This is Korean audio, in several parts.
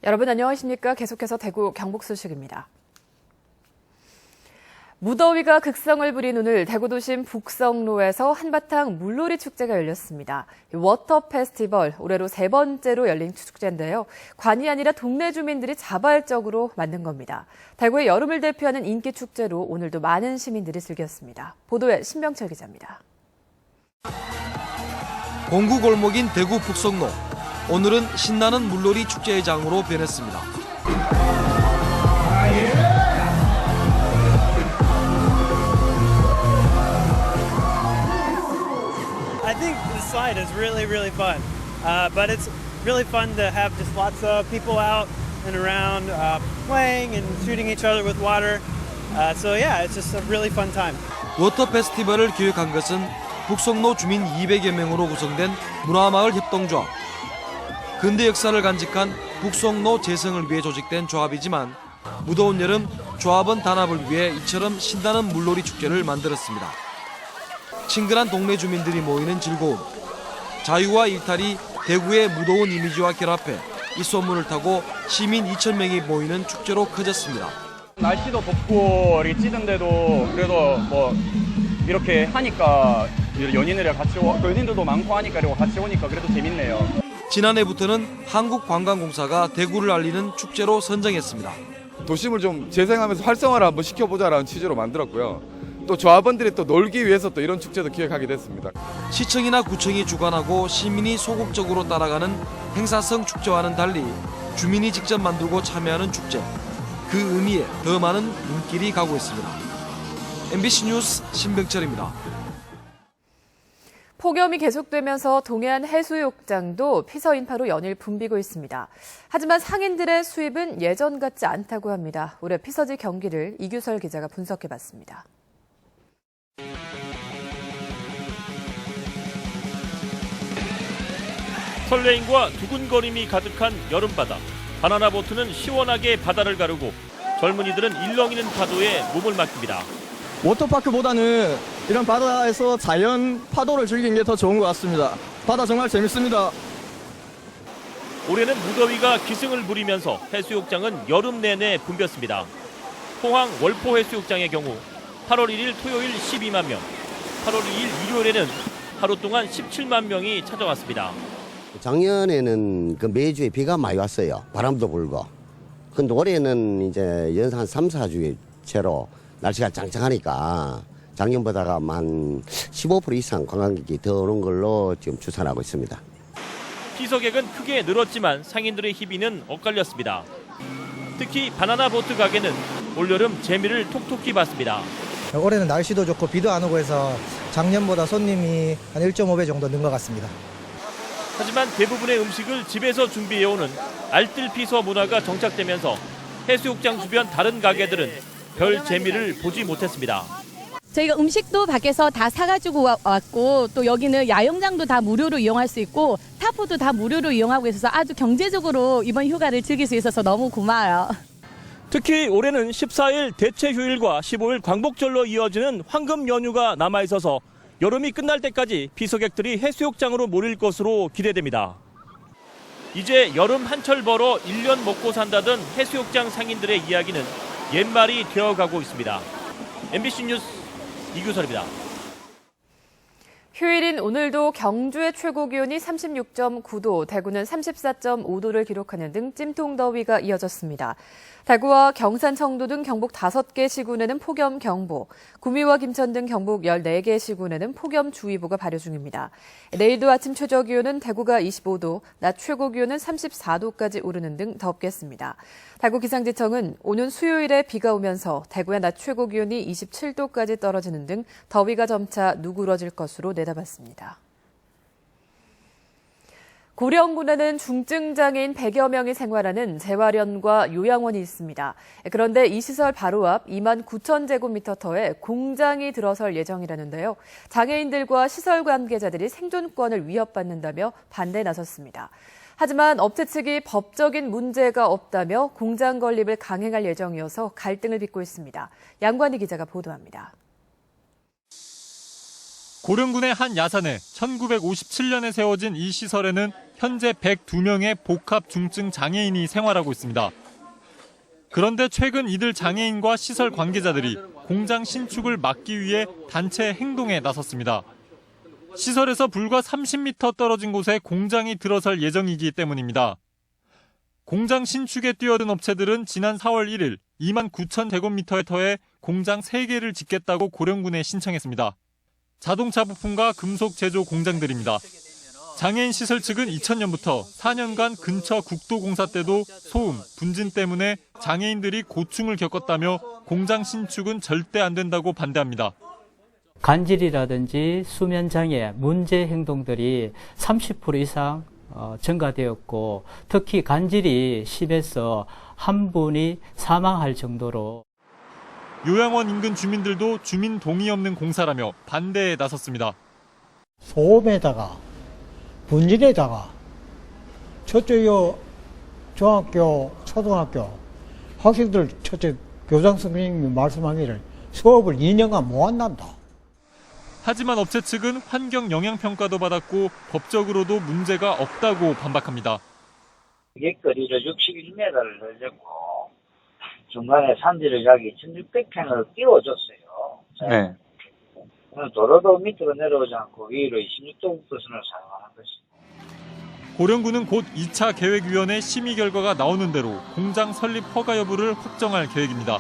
여러분 안녕하십니까? 계속해서 대구 경북 소식입니다. 무더위가 극성을 부린 오늘 대구 도심 북성로에서 한바탕 물놀이 축제가 열렸습니다. 워터 페스티벌, 올해로 세 번째로 열린 축제인데요. 관이 아니라 동네 주민들이 자발적으로 만든 겁니다. 대구의 여름을 대표하는 인기 축제로 오늘도 많은 시민들이 즐겼습니다. 보도에 신병철 기자입니다. 공구 골목인 대구 북성로. 오늘은 신나는 물놀이 축제의 장으로 변했습니다. I think the slide is really fun, but it's really fun to have just lots of people out and around playing and shooting each other with water. So yeah, it's just a really fun time. 워터 페스티벌을 기획한 것은 북성로 주민 200여 명으로 구성된 문화마을 협동조합. 근대 역사를 간직한 북성로 재생을 위해 조직된 조합이지만 무더운 여름 조합은 단합을 위해 이처럼 신나는 물놀이 축제를 만들었습니다. 친근한 동네 주민들이 모이는 즐거움. 자유와 일탈이 대구의 무더운 이미지와 결합해 이 소문을 타고 시민 2,000명이 모이는 축제로 커졌습니다. 날씨도 덥고 찌든데도 그래도 뭐 이렇게 하니까 연인들이랑 같이 연인들도 많고 하니까 그리고 같이 오니까 그래도 재밌네요. 지난해부터는 한국관광공사가 대구를 알리는 축제로 선정했습니다. 도심을 좀 재생하면서 활성화를 한번 시켜보자라는 취지로 만들었고요. 또 조합원들이 또 놀기 위해서 또 이런 축제도 기획하게 됐습니다. 시청이나 구청이 주관하고 시민이 소극적으로 따라가는 행사성 축제와는 달리 주민이 직접 만들고 참여하는 축제. 그 의미에 더 많은 눈길이 가고 있습니다. MBC 뉴스 신병철입니다. 폭염이 계속되면서 동해안 해수욕장도 피서 인파로 연일 붐비고 있습니다. 하지만 상인들의 수입은 예전 같지 않다고 합니다. 올해 피서지 경기를 이규설 기자가 분석해봤습니다. 설레임과 두근거림이 가득한 여름바다. 바나나 보트는 시원하게 바다를 가르고 젊은이들은 일렁이는 파도에 몸을 맡깁니다. 워터파크보다는 이런 바다에서 자연 파도를 즐기는 게 더 좋은 것 같습니다. 바다 정말 재밌습니다. 올해는 무더위가 기승을 부리면서 해수욕장은 여름 내내 붐볐습니다. 포항 월포 해수욕장의 경우 8월 1일 토요일 12만 명, 8월 2일 일요일에는 하루 동안 17만 명이 찾아왔습니다. 작년에는 그 매주에 비가 많이 왔어요. 바람도 불고. 근데 올해는 이제 연상 한 3, 4주째로 날씨가 짱짱하니까 작년보다가 한 15% 이상 관광객이 더 오는 걸로 지금 추산하고 있습니다. 피서객은 크게 늘었지만 상인들의 희비는 엇갈렸습니다. 특히 바나나 보트 가게는 올여름 재미를 톡톡히 봤습니다. 올해는 날씨도 좋고 비도 안 오고 해서 작년보다 손님이 한 1.5배 정도 는 것 같습니다. 하지만 대부분의 음식을 집에서 준비해오는 알뜰 피서 문화가 정착되면서 해수욕장 주변 다른 가게들은 별 재미를 보지 못했습니다. 저희가 음식도 밖에서 다 사가지고 왔고 또 여기는 야영장도 다 무료로 이용할 수 있고 타포도 다 무료로 이용하고 있어서 아주 경제적으로 이번 휴가를 즐길 수 있어서 너무 고마워요. 특히 올해는 14일 대체 휴일과 15일 광복절로 이어지는 황금 연휴가 남아있어서 여름이 끝날 때까지 피서객들이 해수욕장으로 몰릴 것으로 기대됩니다. 이제 여름 한철 벌어 1년 먹고 산다던 해수욕장 상인들의 이야기는 옛말이 되어가고 있습니다. MBC 뉴스 이규설입니다. 휴일인 오늘도 경주의 최고 기온이 36.9도, 대구는 34.5도를 기록하는 등 찜통더위가 이어졌습니다. 대구와 경산, 청도 등 경북 5개 시군에는 폭염경보, 구미와 김천 등 경북 14개 시군에는 폭염주의보가 발효 중입니다. 내일도 아침 최저기온은 대구가 25도, 낮 최고기온은 34도까지 오르는 등 덥겠습니다. 대구기상지청은 오는 수요일에 비가 오면서 대구의 낮 최고기온이 27도까지 떨어지는 등 더위가 점차 누그러질 것으로 내다봤습니다. 고령군에는 중증장애인 100여 명이 생활하는 재활원과 요양원이 있습니다. 그런데 이 시설 바로 앞 2만 9천 제곱미터터에 공장이 들어설 예정이라는데요. 장애인들과 시설 관계자들이 생존권을 위협받는다며 반대에 나섰습니다. 하지만 업체 측이 법적인 문제가 없다며 공장 건립을 강행할 예정이어서 갈등을 빚고 있습니다. 양관희 기자가 보도합니다. 고령군의 한 야산에 1957년에 세워진 이 시설에는 현재 102명의 복합 중증 장애인이 생활하고 있습니다. 그런데 최근 이들 장애인과 시설 관계자들이 공장 신축을 막기 위해 단체 행동에 나섰습니다. 시설에서 불과 30m 떨어진 곳에 공장이 들어설 예정이기 때문입니다. 공장 신축에 뛰어든 업체들은 지난 4월 1일 2만 9천 제곱미터의 터에 공장 3개를 짓겠다고 고령군에 신청했습니다. 자동차 부품과 금속 제조 공장들입니다. 장애인 시설 측은 2000년부터 4년간 근처 국도공사 때도 소음, 분진 때문에 장애인들이 고충을 겪었다며 공장 신축은 절대 안 된다고 반대합니다. 간질이라든지 수면장애, 문제 행동들이 30% 이상 증가되었고 특히 간질이 심해서 한 분이 사망할 정도로. 요양원 인근 주민들도 주민 동의 없는 공사라며 반대에 나섰습니다. 소음에다가 분진에다가 첫째 중학교, 초등학교 학생들 첫째 교장 선생님이 말씀하기를 수업을 2년간 못 한단다. 하지만 업체 측은 환경 영향 평가도 받았고 법적으로도 문제가 없다고 반박합니다. 객거리를 61m를 늘렸고 중간에 산지를 약 2,600평을 띄워줬어요. 네. 도로도 밑으로 내려오지 않고 위로 26도 국도선을 사용하는 것입니다. 고령군은 곧 2차 계획위원회 심의 결과가 나오는 대로 공장 설립 허가 여부를 확정할 계획입니다.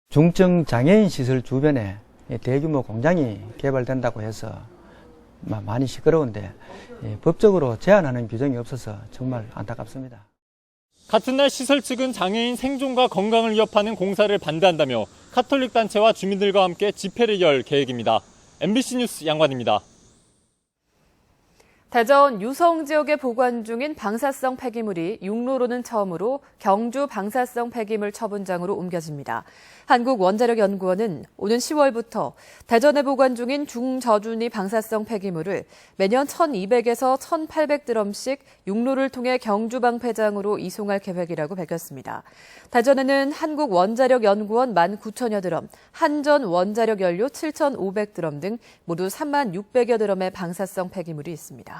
중증 장애인 시설 주변에 대규모 공장이 개발된다고 해서 많이 시끄러운데 법적으로 제한하는 규정이 없어서 정말 안타깝습니다. 같은 날 시설 측은 장애인 생존과 건강을 위협하는 공사를 반대한다며 카톨릭 단체와 주민들과 함께 집회를 열 계획입니다. MBC 뉴스 양관입니다. 대전 유성 지역에 보관 중인 방사성 폐기물이 육로로는 처음으로 경주 방사성 폐기물 처분장으로 옮겨집니다. 한국원자력연구원은 오는 10월부터 대전에 보관 중인 중저준위 방사성 폐기물을 매년 1,200에서 1,800드럼씩 육로를 통해 경주 방폐장으로 이송할 계획이라고 밝혔습니다. 대전에는 한국원자력연구원 19,000여 드럼, 한전원자력연료 7,500드럼 등 모두 36,000여 드럼의 방사성 폐기물이 있습니다.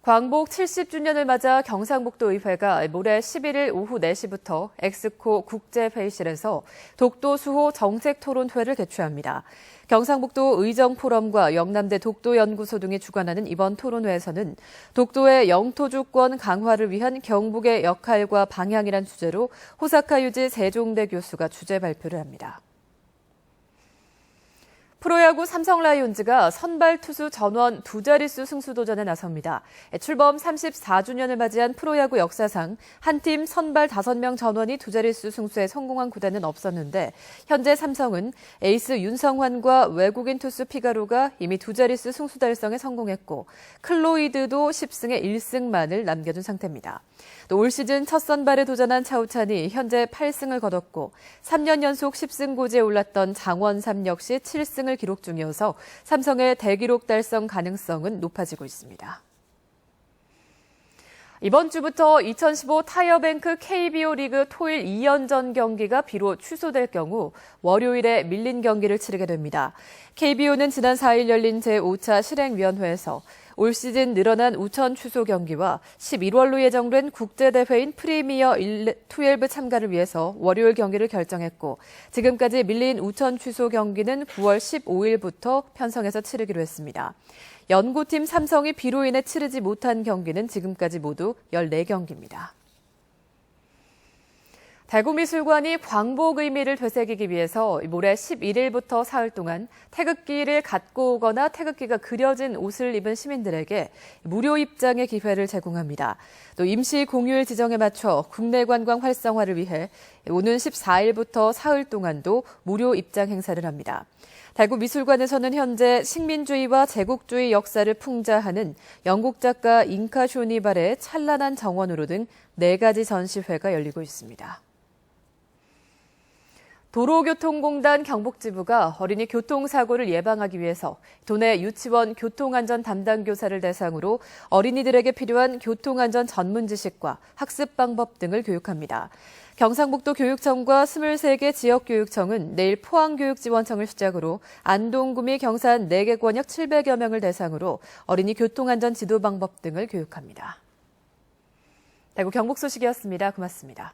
광복 70주년을 맞아 경상북도의회가 모레 11일 오후 4시부터 엑스코 국제회의실에서 독도 수호 정책토론회를 개최합니다. 경상북도 의정포럼과 영남대 독도연구소 등이 주관하는 이번 토론회에서는 독도의 영토주권 강화를 위한 경북의 역할과 방향이란 주제로 호사카 유지 세종대 교수가 주제 발표를 합니다. 프로야구 삼성 라이온즈가 선발 투수 전원 두 자릿수 승수 도전에 나섭니다. 출범 34주년을 맞이한 프로야구 역사상 한 팀 선발 5명 전원이 두 자릿수 승수에 성공한 구단은 없었는데 현재 삼성은 에이스 윤성환과 외국인 투수 피가로가 이미 두 자릿수 승수 달성에 성공했고 클로이드도 10승에 1승만을 남겨둔 상태입니다. 또 올 시즌 첫 선발에 도전한 차우찬이 현재 8승을 거뒀고 3년 연속 10승 고지에 올랐던 장원삼 역시 7승을 기록 중이어서 삼성의 대기록 달성 가능성은 높아지고 있습니다. 이번 주부터 2015 타이어뱅크 KBO 리그 토일 2연전 경기가 비로 취소될 경우 월요일에 밀린 경기를 치르게 됩니다. KBO는 지난 4일 열린 제5차 실행위원회에서 올 시즌 늘어난 우천 취소 경기와 11월로 예정된 국제대회인 프리미어 12 참가를 위해서 월요일 경기를 결정했고 지금까지 밀린 우천 취소 경기는 9월 15일부터 편성해서 치르기로 했습니다. 연고팀 삼성이 비로 인해 치르지 못한 경기는 지금까지 모두 14경기입니다. 대구미술관이 광복 의미를 되새기기 위해서 모레 11일부터 사흘 동안 태극기를 갖고 오거나 태극기가 그려진 옷을 입은 시민들에게 무료 입장의 기회를 제공합니다. 또 임시 공휴일 지정에 맞춰 국내 관광 활성화를 위해 오는 14일부터 사흘 동안도 무료 입장 행사를 합니다. 대구미술관에서는 현재 식민주의와 제국주의 역사를 풍자하는 영국 작가 잉카 쇼니발의 찬란한 정원으로 등 4가지 전시회가 열리고 있습니다. 도로교통공단 경북지부가 어린이 교통사고를 예방하기 위해서 도내 유치원 교통안전 담당 교사를 대상으로 어린이들에게 필요한 교통안전 전문 지식과 학습 방법 등을 교육합니다. 경상북도 교육청과 23개 지역교육청은 내일 포항교육지원청을 시작으로 안동, 구미, 경산 4개 권역 700여 명을 대상으로 어린이 교통안전 지도 방법 등을 교육합니다. 대구 경북 소식이었습니다. 고맙습니다.